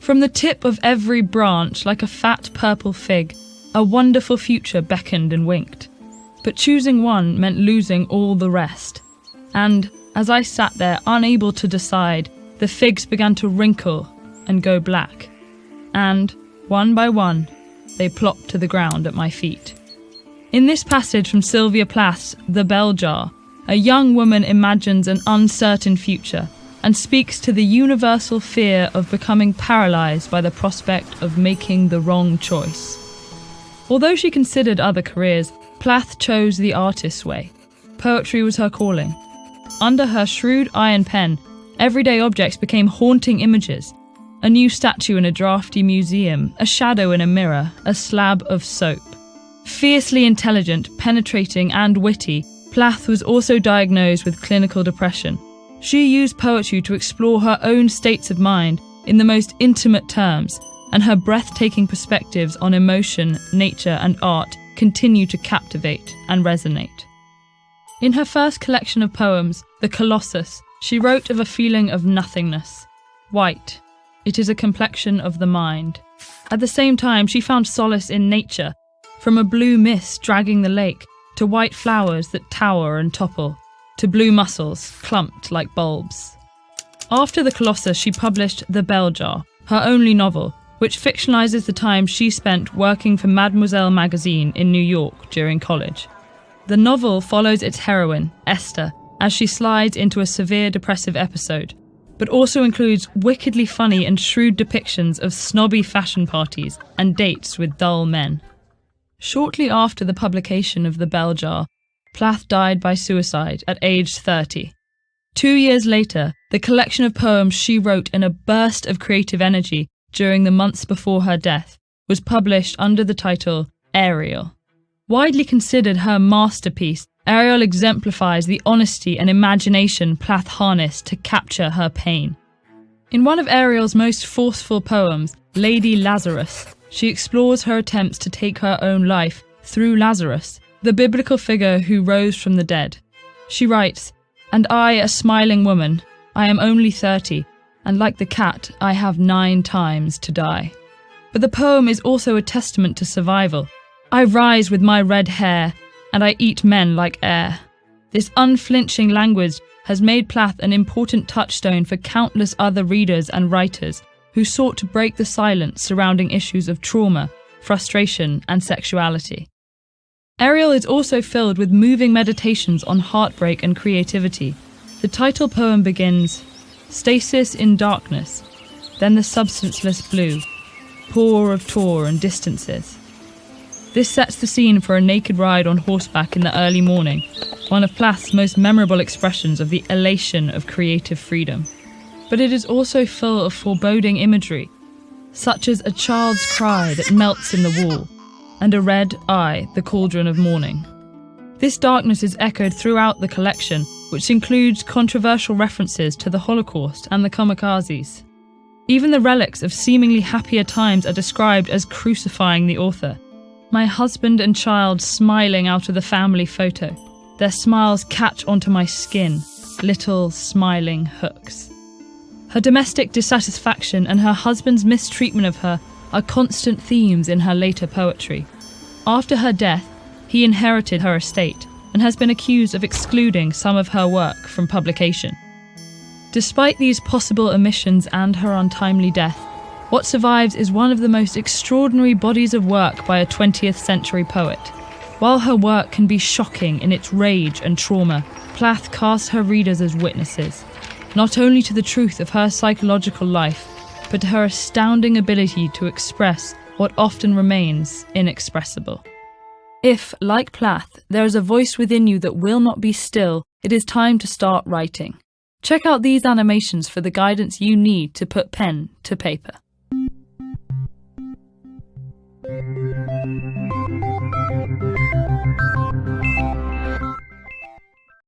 From the tip of every branch, like a fat purple fig, a wonderful future beckoned and winked. But choosing one meant losing all the rest. And, as I sat there unable to decide, the figs began to wrinkle and go black. And, one by one, they plopped to the ground at my feet. In this passage from Sylvia Plath's The Bell Jar, a young woman imagines an uncertain future and speaks to the universal fear of becoming paralysed by the prospect of making the wrong choice. Although she considered other careers, Plath chose the artist's way. Poetry was her calling. Under her shrewd iron pen, everyday objects became haunting images. A new statue in a drafty museum, a shadow in a mirror, a slab of soap. Fiercely intelligent, penetrating and witty, Plath was also diagnosed with clinical depression. She used poetry to explore her own states of mind in the most intimate terms, and her breathtaking perspectives on emotion, nature and art continue to captivate and resonate. In her first collection of poems, The Colossus, she wrote of a feeling of nothingness. White. It is a complexion of the mind. At the same time, she found solace in nature, from a blue mist dragging the lake, to white flowers that tower and topple, to blue mussels, clumped like bulbs. After The Colossus, she published The Bell Jar, her only novel, which fictionalizes the time she spent working for Mademoiselle magazine in New York during college. The novel follows its heroine, Esther, as she slides into a severe depressive episode, but also includes wickedly funny and shrewd depictions of snobby fashion parties and dates with dull men. Shortly after the publication of The Bell Jar, Plath died by suicide at age 30. 2 years later, the collection of poems she wrote in a burst of creative energy during the months before her death was published under the title Ariel. Widely considered her masterpiece, Ariel exemplifies the honesty and imagination Plath harnessed to capture her pain. In one of Ariel's most forceful poems, Lady Lazarus, she explores her attempts to take her own life through Lazarus, the biblical figure who rose from the dead. She writes, "And I, a smiling woman, I am only 30, and like the cat, I have 9 times to die." But the poem is also a testament to survival. I rise with my red hair, and I eat men like air. This unflinching language has made Plath an important touchstone for countless other readers and writers who sought to break the silence surrounding issues of trauma, frustration, and sexuality. Ariel is also filled with moving meditations on heartbreak and creativity. The title poem begins, "Stasis in darkness, then the substanceless blue, pour of tour and distances." This sets the scene for a naked ride on horseback in the early morning, one of Plath's most memorable expressions of the elation of creative freedom. But it is also full of foreboding imagery, such as a child's cry that melts in the wall, and a red eye, the cauldron of mourning. This darkness is echoed throughout the collection, which includes controversial references to the Holocaust and the kamikazes. Even the relics of seemingly happier times are described as crucifying the author. My husband and child smiling out of the family photo. Their smiles catch onto my skin, little smiling hooks. Her domestic dissatisfaction and her husband's mistreatment of her are constant themes in her later poetry. After her death, he inherited her estate and has been accused of excluding some of her work from publication. Despite these possible omissions and her untimely death, what survives is one of the most extraordinary bodies of work by a 20th century poet. While her work can be shocking in its rage and trauma, Plath casts her readers as witnesses, not only to the truth of her psychological life, but to her astounding ability to express what often remains inexpressible. If, like Plath, there is a voice within you that will not be still, it is time to start writing. Check out these animations for the guidance you need to put pen to paper.